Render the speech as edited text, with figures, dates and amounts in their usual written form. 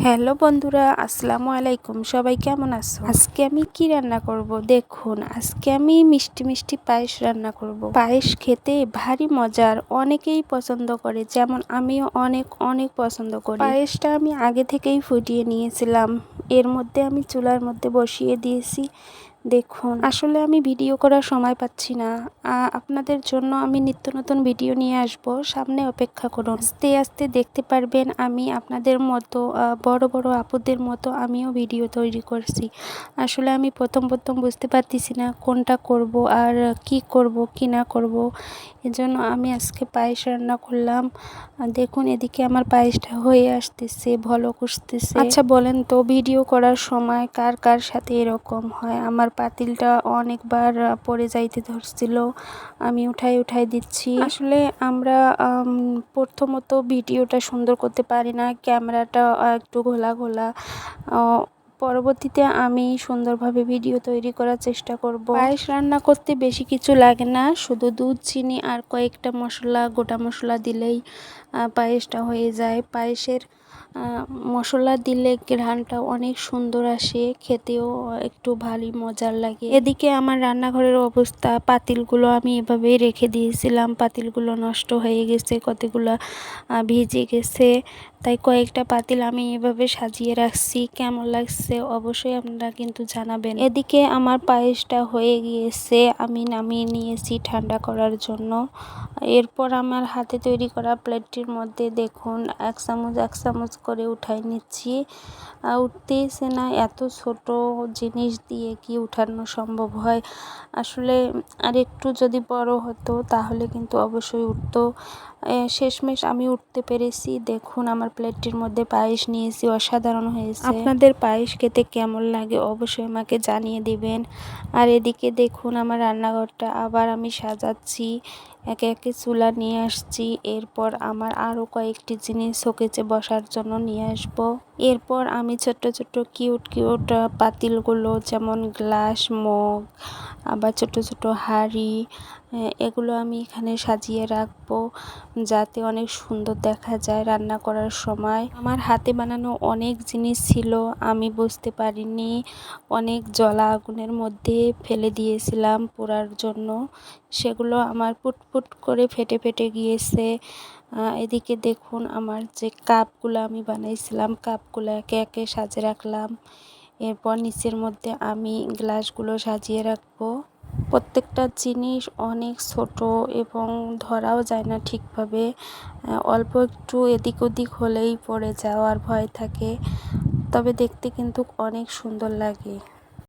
Hello বন্ধুরা, আসসালামু আলাইকুম। সবাই কেমন আছো? আজকে আমি কি রান্না করব দেখুন। আজকে আমি মিষ্টি মিষ্টি পায়েস রান্না করব। পায়েস খেতে ভারী মজার, অনেকেই পছন্দ করে, যেমন আমিও অনেক অনেক পছন্দ করি। পায়েসটা আমি আগে থেকেই ফুটিয়ে নিয়েছিলাম। এর মধ্যে আমি চুলার মধ্যে বসিয়ে দিয়েছি। দেখুন, আসলে আমি ভিডিও করার সময় পাচ্ছি না। আপনাদের জন্য আমি নিত্য নতুন ভিডিও নিয়ে আসব, সামনে অপেক্ষা করুন। আস্তে আস্তে দেখতে পারবেন আমি আপনাদের মতো বড় বড় আপুদের মতো আমিও ভিডিও তৈরি করছি। আসলে আমি প্রথম বুঝতে পারতেছি না কোনটা করব আর কি করব কি না করব। এজন্য আমি আজকে পায়েস রান্না করলাম। দেখুন, এদিকে আমার পায়েসটা হয়ে আসতেছে, ভলক উঠতেছে। আচ্ছা বলেন তো, ভিডিও করার সময় কার কার সাথে এরকম হয়? আমার পাতিলটা অনেকবার পড়ে যাইতে ধরছিল, আমি উঠাই দিচ্ছি। আসলে আমরা প্রথমত ভিডিওটা সুন্দর করতে পারি না, ক্যামেরাটা একটু ঘোলা ঘোলা। পরবর্তীতে আমি সুন্দরভাবে ভিডিও তৈরি করার চেষ্টা করব। পায়েস রান্না করতে বেশি কিছু লাগে না, শুধু দুধ, চিনি আর কয়েকটা মশলা, গোটা মশলা দিলেই পায়েসটা হয়ে যায়। পায়েসের মশলা দিলে ঘ্রাণটা অনেক সুন্দর আসে, খেতেও একটু ভালোই মজার লাগে। এদিকে আমার রান্নাঘরের অবস্থা, পাতিলগুলো আমি এভাবেই রেখে দিয়েছিলাম। পাতিলগুলো নষ্ট হয়ে গেছে, কতগুলো ভিজে গেছে, তাই কয়েকটা পাতিল আমি এভাবে সাজিয়ে রাখছি। কেমন লাগছে অবশ্যই আপনারা কিন্তু জানাবেন। এদিকে আমার পায়েসটা হয়ে গিয়েছে, আমি নামিয়ে নিয়েছি ঠান্ডা করার জন্য। এরপর আমার হাতে তৈরি করা প্লেটটির মধ্যে দেখুন এক চামচ করে উঠাই নিচ্ছি। উঠতেইছে না, এত ছোট জিনিস দিয়ে কি উঠানো সম্ভব হয়? আসলে আর একটু যদি বড় হতো তাহলে কিন্তু অবশ্যই উঠতো। শেষমেশ আমি উঠতে পেরেছি। দেখুন, আমার প্লেটটির মধ্যে পায়েস নিয়েছি, অসাধারণ হয়েছে। আপনাদের পায়েস খেতে কেমন লাগে অবশ্যই আমাকে জানিয়ে দিবেন। আর এদিকে দেখুন, আমার রান্নাঘরটা আবার আমি সাজাচ্ছি, একে একে চুলা নিয়ে আসছি। এরপর আমার আরও কয়েকটি জিনিস শোকেজে বসার জন্য নিয়ে আসব। এরপর আমি ছোট্ট কিউট পাতিলগুলো, যেমন গ্লাস, মগ, আবার ছোট হাঁড়ি, এগুলো আমি এখানে সাজিয়ে রাখবো, যাতে অনেক সুন্দর দেখা যায় রান্না করার সময়। আমার হাতে বানানো অনেক জিনিস ছিল, আমি বুঝতে পারিনি, অনেক জ্বলা আগুনের মধ্যে ফেলে দিয়েছিলাম পোড়ার জন্য। সেগুলো আমার পুটপুট করে ফেটে গিয়েছে। এদিকে দেখুন, আমার যে কাপগুলো আমি বানাইছিলাম, কাপগুলো একে একে সাজিয়ে রাখলাম। এরপর নিচের মধ্যে আমি গ্লাসগুলো সাজিয়ে রাখবো। প্রত্যেকটা জিনিস অনেক ছোট এবং ধরাও যায় না ঠিকভাবে। অল্প একটু এদিক ওদিক হলেই পড়ে যাওয়ার ভয় থাকে, তবে দেখতে কিন্তু অনেক সুন্দর লাগে।